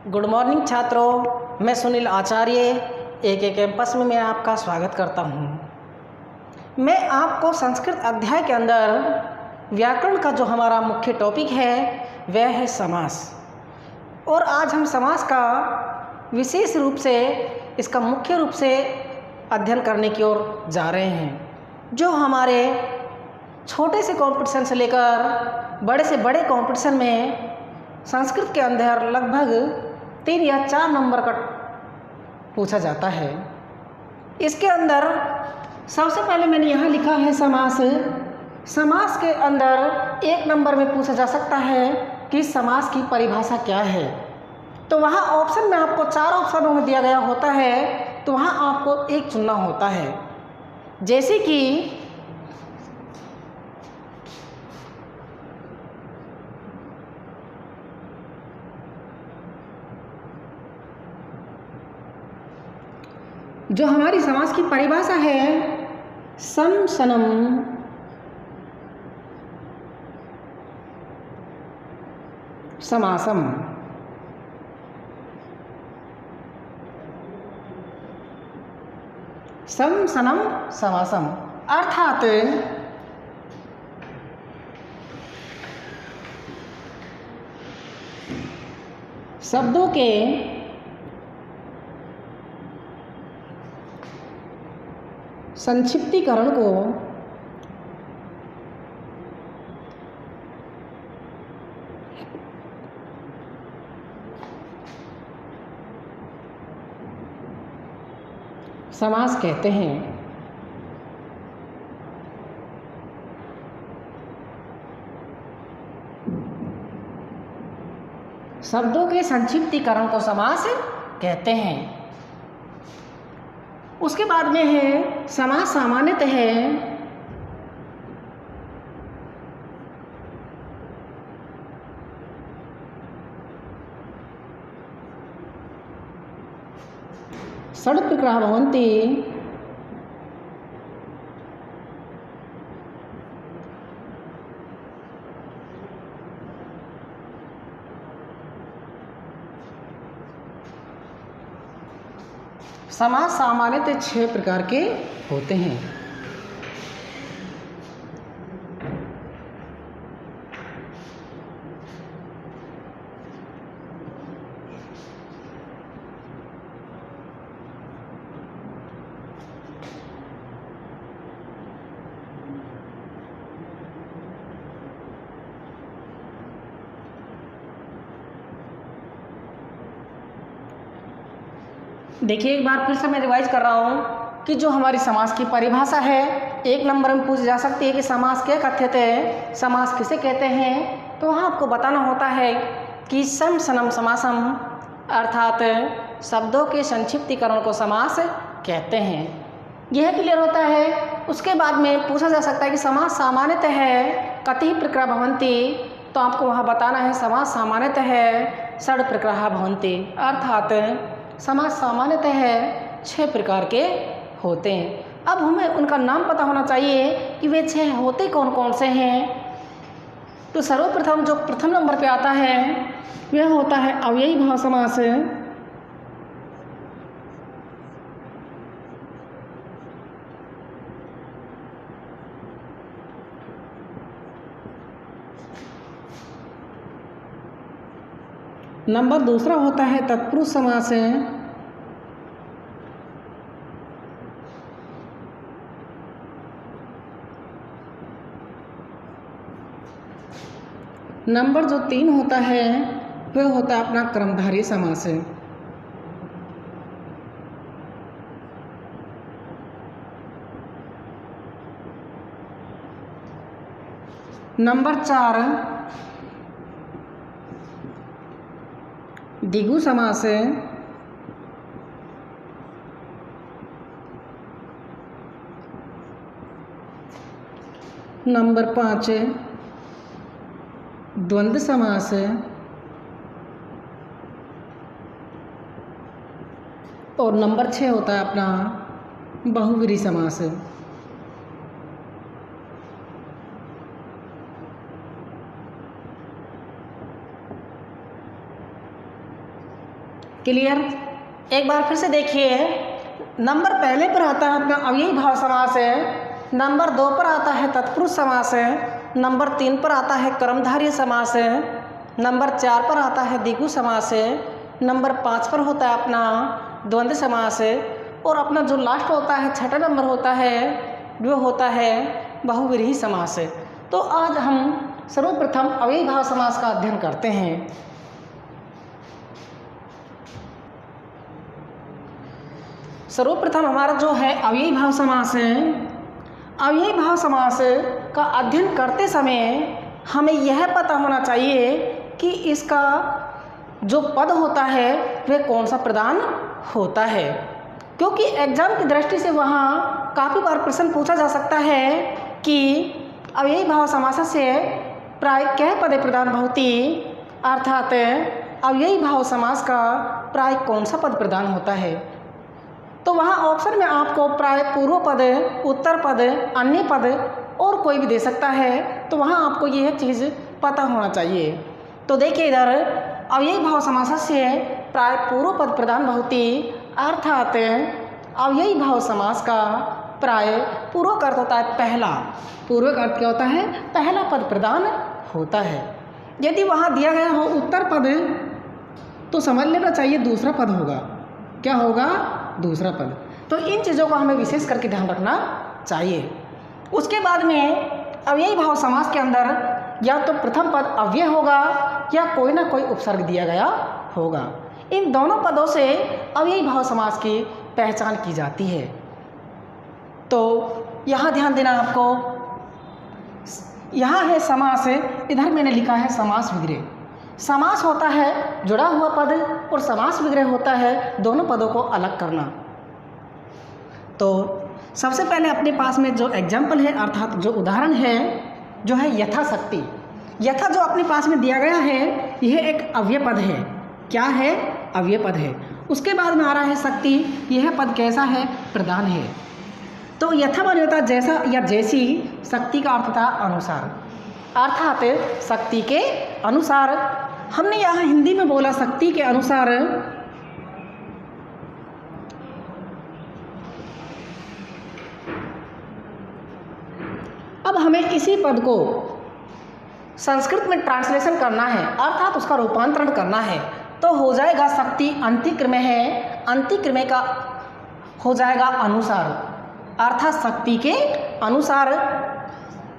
Good morning छात्रों, मैं सुनील आचार्य AK campus में मैं आपका स्वागत करता हूँ। मैं आपको संस्कृत अध्याय के अंदर व्याकरण का जो हमारा मुख्य टॉपिक है वह है समास। और आज हम समास का विशेष रूप से इसका मुख्य रूप से अध्ययन करने की ओर जा रहे हैं, जो हमारे छोटे से कंपटीशन से लेकर बड़े से बड़े कंपटीशन में संस्कृत के अंदर लगभग 3 या 4 नंबर का पूछा जाता है। इसके अंदर सबसे पहले मैंने यहाँ लिखा है समास। समास के अंदर 1 नंबर में पूछा जा सकता है कि समास की परिभाषा क्या है। तो वहाँ ऑप्शन में आपको 4 ऑप्शनों में दिया गया होता है, तो वहाँ आपको एक चुनना होता है। जैसे कि जो हमारी समास की परिभाषा है सम सनम समासम। सम सनम समासम अर्थात शब्दों के संक्षिप्तीकरण को समास कहते हैं। शब्दों के संक्षिप्तीकरण को समास कहते हैं। उसके बाद में है समास सामान्यतः षड् प्रकाराः भवन्ति। समास सामान्यतः 6 प्रकार के होते हैं। देखिए, एक बार फिर से मैं रिवाइज कर रहा हूँ कि जो हमारी समास की परिभाषा है 1 नंबर में पूछी जा सकती है कि समास क्या कथ्यते हैं, समास किसे कहते हैं। तो वहाँ आपको बताना होता है कि सम सनम समासम अर्थात शब्दों के संक्षिप्तीकरण को समास कहते हैं। यह क्लियर होता है। उसके बाद में पूछा जा सकता है कि समास सामान्यतः है कति प्रकारा भवन्ति। तो आपको वहाँ बताना है समास सामान्यतः है षड् प्रकाराः भवन्ति अर्थात समास सामान्यतः 6 प्रकार के होते हैं। अब हमें उनका नाम पता होना चाहिए कि वे 6 होते कौन कौन से हैं। तो सर्वप्रथम जो प्रथम नंबर पे आता है वह होता है अव्ययी भाव समास। नंबर दूसरा होता है तत्पुरुष समास। नंबर जो 3 होता है वह होता है अपना कर्मधारय समास। नंबर 4 द्विगु समास। नंबर 5 द्वंद्व समास। और नंबर 6 होता है अपना बहुव्रीहि समास। क्लियर? एक बार फिर से देखिए, नंबर पहले पर आता है अपना अव्ययी भाव समास है, नंबर 2 पर आता है तत्पुरुष समास है, नंबर 3 पर आता है कर्मधारय समास है, नंबर 4 पर आता है द्विगु समास है, नंबर 5 पर होता है अपना द्वंद्व समास है, और अपना जो लास्ट होता है 6ठा नंबर होता है वो होता है बहुव्रीहि समास है। तो आज हम सर्वप्रथम अव्ययी भाव समास का अध्ययन करते हैं। सर्वप्रथम हमारा जो है अव्ययी भाव समास है, अव्ययी भाव समास का अध्ययन करते समय हमें यह पता होना चाहिए कि इसका जो पद होता है वह कौन सा प्रधान होता है, क्योंकि एग्जाम की दृष्टि से वहाँ काफ़ी बार प्रश्न पूछा जा सकता है कि अव्ययी भाव समास से प्राय क्या पदे प्रधान भवति, अर्थात अव्ययी भाव समास का प्राय कौन सा पद प्रधान होता है। तो वहाँ ऑप्शन में आपको प्राय पूर्व पद, उत्तर पद, अन्य पद और कोई भी दे सकता है, तो वहाँ आपको यह चीज़ पता होना चाहिए। तो देखिए इधर अव्ययी भाव समास से प्राय पूर्व पद प्रधान भवति, अर्थात अव्ययी भाव समास का प्राय पूर्व का अर्थ होता है पहला, पूर्व का अर्थ क्या होता है, पहला पद प्रधान होता है। यदि वहाँ दिया गया हो उत्तर पद तो समझ लेना चाहिए दूसरा पद होगा। क्या होगा? दूसरा पद। तो इन चीज़ों का हमें विशेष करके ध्यान रखना चाहिए। उसके बाद में अव्ययी भाव समास के अंदर या तो प्रथम पद अव्यय होगा या कोई ना कोई उपसर्ग दिया गया होगा। इन दोनों पदों से अव्ययी भाव समास की पहचान की जाती है। तो यहाँ ध्यान देना आपको, यहाँ है समास, इधर मैंने लिखा है समास विग्रह। समास होता है जुड़ा हुआ पद और समास विग्रह होता है दोनों पदों को अलग करना। तो सबसे पहले अपने पास में जो एग्जाम्पल है अर्थात जो उदाहरण है जो है यथाशक्ति। यथा जो अपने पास में दिया गया है यह एक अव्यय पद है। क्या है? अव्यय पद है। उसके बाद में आ रहा है शक्ति, यह पद कैसा है? प्रधान है। तो यथा माने होता है जैसा या जैसी, शक्ति का अर्थ था अनुसार, अर्थात शक्ति के अनुसार। हमने यहाँ हिंदी में बोला शक्ति के अनुसार। अब हमें इसी पद को संस्कृत में ट्रांसलेशन करना है, अर्थात उसका रूपांतरण करना है। तो हो जाएगा शक्ति अंतिक्र में है, अंतिक्र में का हो जाएगा अनुसार, अर्थात शक्ति के अनुसार।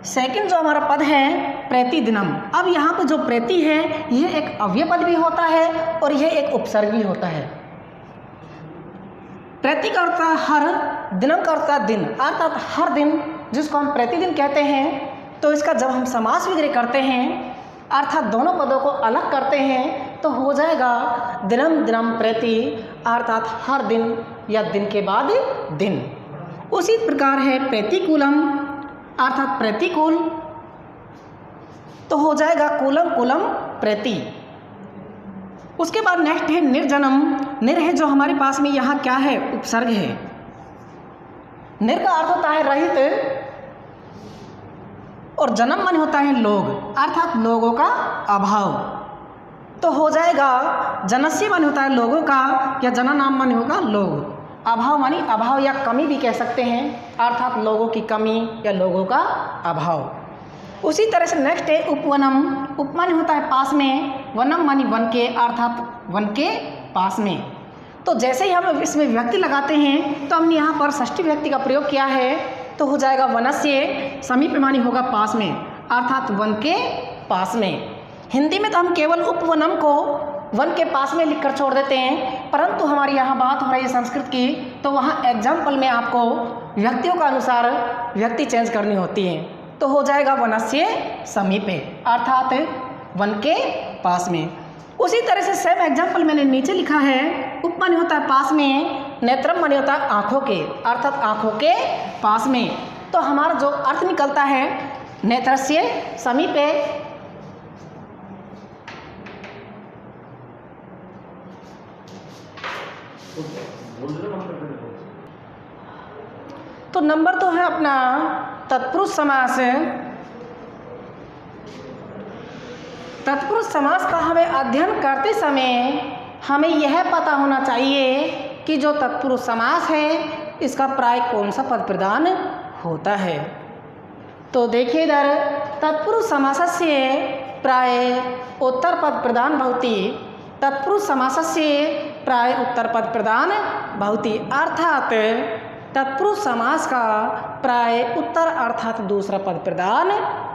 सेकंड जो हमारा पद है प्रतिदिनम। अब यहाँ पर जो प्रति है यह एक अव्यय पद भी होता है और यह एक उपसर्ग भी होता है। प्रति का अर्थ हर, दिनम का अर्थ दिन, अर्थात हर दिन, जिसको हम प्रतिदिन कहते हैं। तो इसका जब हम समास विग्रह करते हैं अर्थात दोनों पदों को अलग करते हैं तो हो जाएगा दिनम दिनम प्रति, अर्थात हर दिन या दिन के बाद दिन। उसी प्रकार है प्रतिकूलम, अर्थात प्रतिकूल, तो हो जाएगा कूलम कूलम प्रति। उसके बाद नेक्स्ट है निर्जनम। निर है जो हमारे पास में यहाँ क्या है? उपसर्ग है। निर का अर्थ होता है रहित और जन्म मन होता है लोग, अर्थात लोगों का अभाव। तो हो जाएगा जनस्य मन होता है लोगों का या जना नाम मन होगा लोग। अभाव मानी अभाव या कमी भी कह सकते हैं, अर्थात लोगों की कमी या लोगों का अभाव। उसी तरह से नेक्स्ट है उपवनम। उपमान होता है पास में, वनम मानी वन के, अर्थात वन के पास में। तो जैसे ही हम इसमें व्यक्ति लगाते हैं तो हमने यहाँ पर षष्ठी व्यक्ति का प्रयोग किया है, तो हो जाएगा वनस्य, समीप मानी होगा पास में, अर्थात वन के पास में। हिंदी में तो हम केवल उपवनम को वन के पास में लिखकर छोड़ देते हैं, परंतु हमारी यहाँ बात हो रही है संस्कृत की, तो वहाँ एग्जाम्पल में आपको व्यक्तियों का अनुसार व्यक्ति चेंज करनी होती है। तो हो जाएगा वनस्य समीपे, अर्थात वन के पास में। उसी तरह से सेम एग्जाम्पल मैंने नीचे लिखा है, उपमानी होता है पास में, नेत्रम मानी होता है आँखों के, अर्थात आँखों के पास में। तो हमारा जो अर्थ निकलता है नेत्रस्य समीपे। तो नंबर तो है अपना तत्पुरुष समास। तत्पुरुष समास का हमें अध्ययन करते समय हमें यह पता होना चाहिए कि जो तत्पुरुष समास है इसका प्राय कौन सा पद प्रधान होता है। तो देखिए इधर तत्पुरुष समासस्य प्राय उत्तर पद प्रधान भवति, तत्पुरुष समासस्य प्राय उत्तर पद प्रधान भवति, अर्थात तत्पुरुष समास का प्राय उत्तर अर्थात दूसरा पद प्रधान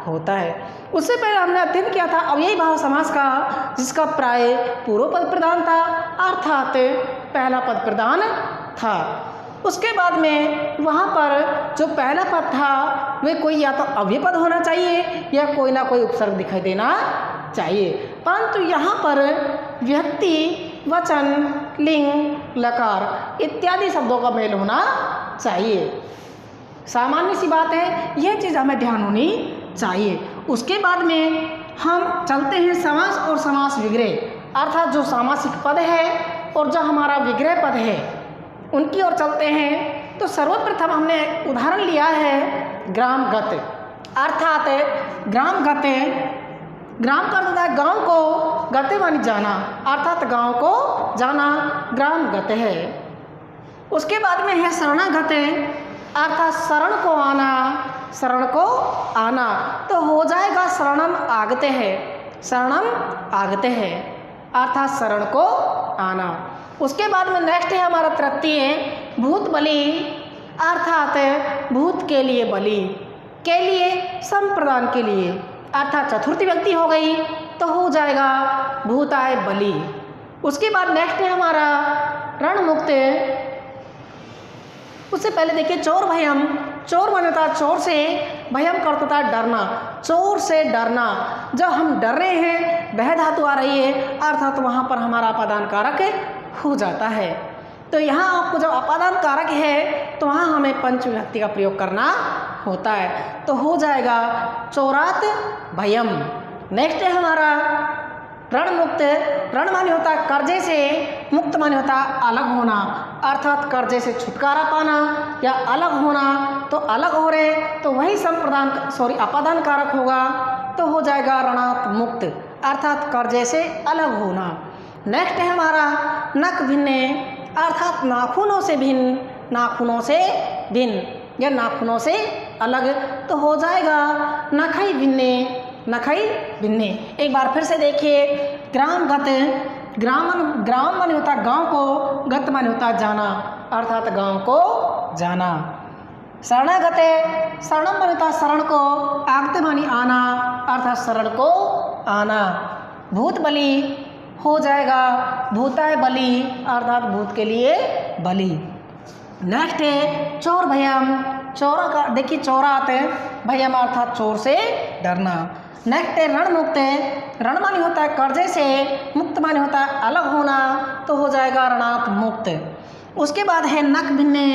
होता है। उससे पहले हमने अध्ययन किया था अव्ययी भाव समास का, जिसका प्राय पूर्व पद प्रधान था अर्थात पहला पद प्रधान था। उसके बाद में वहाँ पर जो पहला पद था वे कोई या तो अव्यय पद होना चाहिए या कोई ना कोई उपसर्ग दिखाई देना चाहिए, परंतु यहाँ पर व्यक्ति, वचन, लिंग, लकार इत्यादि शब्दों का मेल होना चाहिए। सामान्य सी बात है, यह चीज़ हमें ध्यान होनी चाहिए। उसके बाद में हम चलते हैं समास और समास विग्रह, अर्थात जो सामासिक पद है और जो हमारा विग्रह पद है उनकी ओर चलते हैं। तो सर्वप्रथम हमने उदाहरण लिया है ग्रामगत, अर्थात ग्रामगत, ग्राम का अर्थ है गाँव को, गते मानी जाना, अर्थात गाँव को जाना ग्रामगत है। उसके बाद में है शरणागत, अर्थात शरण को आना, शरण को आना, तो हो जाएगा शरणम आगते है, शरणम आगते है अर्थात शरण को आना। उसके बाद में नेक्स्ट है हमारा तृतीय भूत बलि, अर्थात भूत के लिए बलि, के लिए संप्रदान के लिए, अर्थात चतुर्थी व्यक्ति हो गई तो हो जाएगा भूताय बलि। उसके बाद नेक्स्ट है हमारा रणमुक्त, उससे पहले देखिए चोर भयम, चोर मान्यता चोर से, भयम करता डरना, चोर से डरना, जब हम डर रहे हैं वह धातु आ रही है अर्थात वहाँ पर हमारा अपादान कारक हो जाता है। तो यहाँ आपको जब अपादान कारक है तो वहाँ हमें पंच विभक्ति का प्रयोग करना होता है, तो हो जाएगा चोरात भयम। नेक्स्ट है हमारा रणमुक्त, रण माने होता है कर्जे से, मुक्त माने होता है अलग होना, अर्थात कर्जे से छुटकारा पाना या अलग होना, तो अलग हो रहे तो वही संप्रदान अपादान कारक होगा, तो हो जाएगा रणात मुक्त, अर्थात कर्जे से अलग होना। नेक्स्ट है हमारा नख भिन्ने, अर्थात नाखूनों से भिन्न, नाखूनों से भिन्न या नाखूनों से अलग, तो हो जाएगा नखई भिन्ने, नखई भिन्ने। एक बार फिर से देखिए ग्रामगत, ग्राम माने होता है गाँव को, गत माने होता है जाना, अर्थात गाँव को जाना। शरणागत, शरणम माने होता है शरण को, आगते मानी आना, अर्थात शरण को आना। भूत बलि हो जाएगा भूताय बलि, अर्थात भूत के लिए बलि। नेक्स्ट है चोर भयम, चोर का देखिए चोरात, भयम अर्थात चोर से डरना। नेक्स्ट है रणमुक्त, रण माने होता है कर्जे से, मुक्त माने होता है अलग होना, तो हो जाएगा रणात मुक्त। उसके बाद है नख भिन्ने,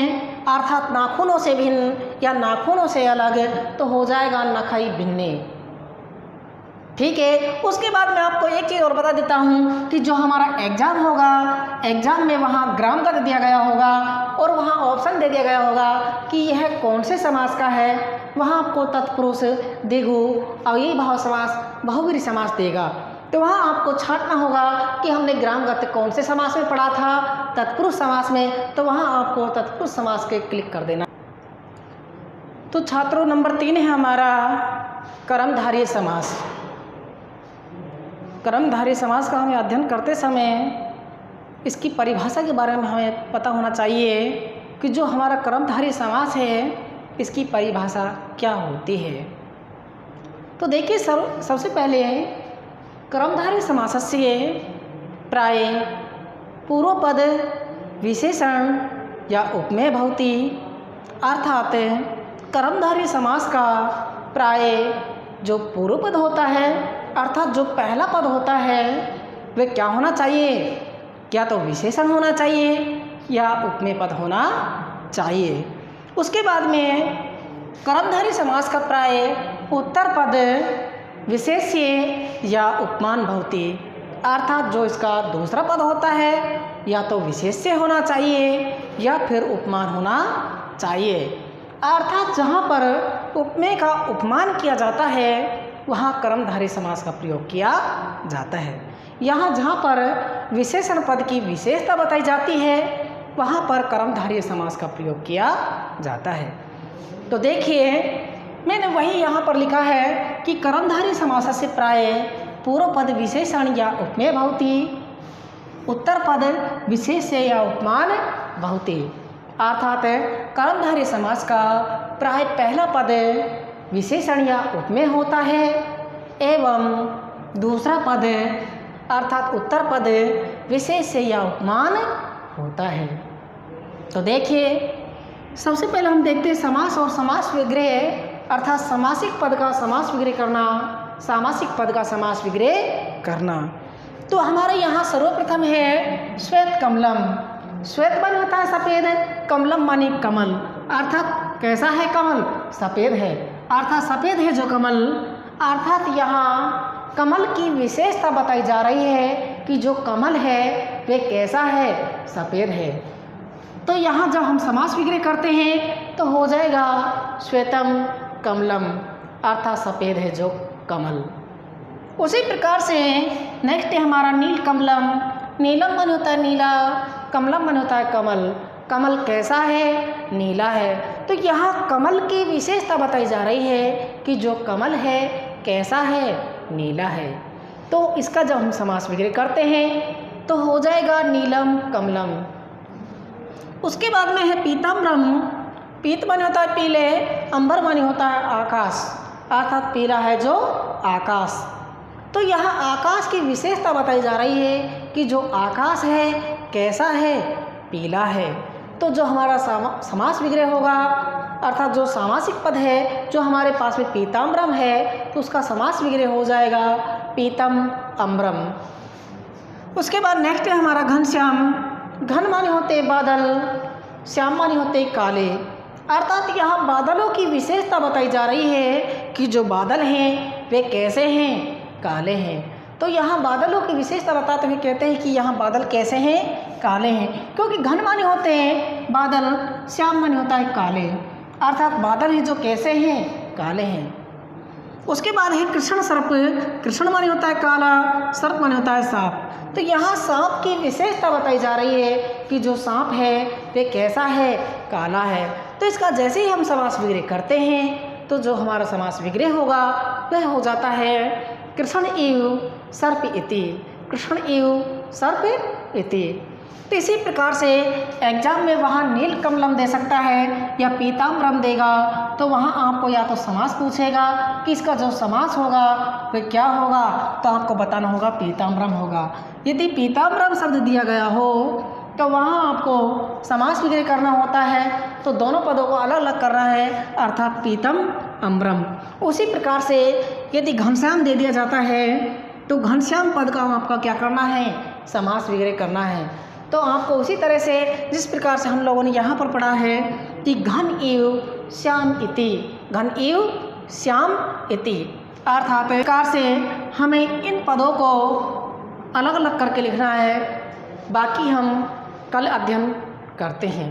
अर्थात नाखूनों से भिन्न या नाखूनों से अलग, तो हो जाएगा नखई भिन्ने। ठीक है। उसके बाद मैं आपको एक चीज़ और बता देता हूँ कि जो हमारा एग्ज़ाम होगा, एग्ज़ाम में वहाँ ग्रामगत दिया गया होगा और वहाँ ऑप्शन दे दिया गया होगा कि यह कौन से समास का है। वहाँ आपको तत्पुरुष, द्विगु, अव्ययी भाव समास, बहुव्रीहि समास देगा, तो वहाँ आपको छांटना होगा कि हमने ग्रामगत कौन से समास में पढ़ा था, तत्पुरुष समास में, तो वहाँ आपको तत्पुरुष समास के क्लिक कर देना। तो छात्रों नंबर 3 है हमारा कर्मधारय समास। कर्मधारय समास का हमें अध्ययन करते समय इसकी परिभाषा के बारे में हमें पता होना चाहिए कि जो हमारा कर्मधारय समास है इसकी परिभाषा क्या होती है। तो देखिए सबसे पहले कर्मधारय समासस्य प्राय पूर्वपद विशेषण या उपमेय भवति, अर्थात कर्मधारय समास का प्राय जो पूर्वपद होता है अर्थात जो पहला पद होता है वह क्या होना चाहिए, क्या तो विशेषण होना चाहिए या उपमेय पद होना चाहिए। उसके बाद में कर्मधारय समास का प्राय उत्तर पद विशेष्य या उपमान भवति, अर्थात जो इसका दूसरा पद होता है या तो विशेष्य होना चाहिए या फिर उपमान होना चाहिए। अर्थात जहाँ पर उपमेय का उपमान किया जाता है वहाँ कर्मधारय समास का प्रयोग किया जाता है। यहाँ जहाँ पर विशेषण पद की विशेषता बताई जाती है वहाँ पर कर्मधारय समास का प्रयोग किया जाता है। तो देखिए मैंने वही यहाँ पर लिखा है कि कर्मधारय समास से प्राय पूर्व पद विशेषण या उपमेय भवति, उत्तर पद विशेष्य या उपमान भवति। अर्थात कर्मधारय समास का प्राय पहला पद विशेषण या उपमेय होता है एवं दूसरा पद अर्थात उत्तर पद विशेष्य या उपमान होता है। तो देखिए सबसे पहले हम देखते हैं समास और समास विग्रह अर्थात समासिक पद का समास विग्रह करना, सामासिक पद का समास विग्रह करना। तो हमारे यहाँ सर्वप्रथम है श्वेत कमलम। श्वेत माने होता है सफ़ेद, कमलम माने कमल, अर्थात कैसा है कमल? सफ़ेद है, अर्थात सफ़ेद है जो कमल। अर्थात यहाँ कमल की विशेषता बताई जा रही है कि जो कमल है वे कैसा है? सफ़ेद है। तो यहाँ जब हम समास विग्रह करते हैं तो हो जाएगा श्वेतम कमलम, अर्थात सफ़ेद है जो कमल। उसी प्रकार से नेक्स्ट है हमारा नील कमलम। नीलम मन होता है नीला, कमलम मन होता है कमल। कमल कैसा है? नीला है। तो यहाँ कमल की विशेषता बताई जा रही है कि जो कमल है कैसा है? नीला है। तो इसका जब हम समास विग्रह करते हैं तो हो जाएगा नीलम कमलम। उसके बाद में है पीताम्बरम। पीत माने होता है पीले, अंबर माने होता है आकाश, अर्थात पीला है जो आकाश। तो यहाँ आकाश की विशेषता बताई जा रही है कि जो आकाश है कैसा है? पीला है। तो जो हमारा समास विग्रह होगा अर्थात जो सामासिक पद है जो हमारे पास में पीताम्बरम है तो उसका समास विग्रह हो जाएगा पीतम अम्बरम। उसके बाद नेक्स्ट है हमारा घनश्याम। घन माने होते बादल, श्याम माने होते काले। अर्थात यहाँ बादलों की विशेषता बताई जा रही है कि जो बादल हैं वे कैसे हैं? काले हैं। तो यहाँ बादलों की विशेषता बताते हुए कहते हैं कि यहाँ बादल कैसे हैं? काले हैं। क्योंकि घन माने होते हैं बादल, श्याम माने होता है काले, अर्थात बादल हैं जो कैसे हैं? काले हैं। उसके बाद है कृष्ण सर्प। कृष्ण माने होता है काला, सर्प माने होता है सांप। तो यहाँ सांप की विशेषता बताई जा रही है कि जो सांप है वे कैसा है? काला है। तो इसका जैसे ही हम समास विग्रह करते हैं तो जो हमारा समास विग्रह होगा वह हो जाता है कृष्ण इव सर्प इति। कृष्ण इव सर्प इति। तो इसी प्रकार से एग्जाम में वहाँ नील कमलम दे सकता है या पीताम्बरम देगा तो वहाँ आपको या तो समास पूछेगा कि इसका जो समास होगा वह क्या होगा, तो आपको बताना होगा पीताम्बरम होगा। यदि पीताम्बरम शब्द दिया गया हो तो वहाँ आपको समास विग्रह करना होता है, तो दोनों पदों को अलग अलग करना है अर्थात पीतम अम्बरम। उसी प्रकार से यदि घनश्याम दे दिया जाता है तो घनश्याम पद का आपका क्या करना है? समास विग्रह करना है। तो आपको उसी तरह से जिस प्रकार से हम लोगों ने यहाँ पर पढ़ा है कि घन इव श्याम इति, घन इव श्याम इति, अर्थात प्रकार से हमें इन पदों को अलग अलग करके लिखना है। बाकी हम कल अध्ययन करते हैं।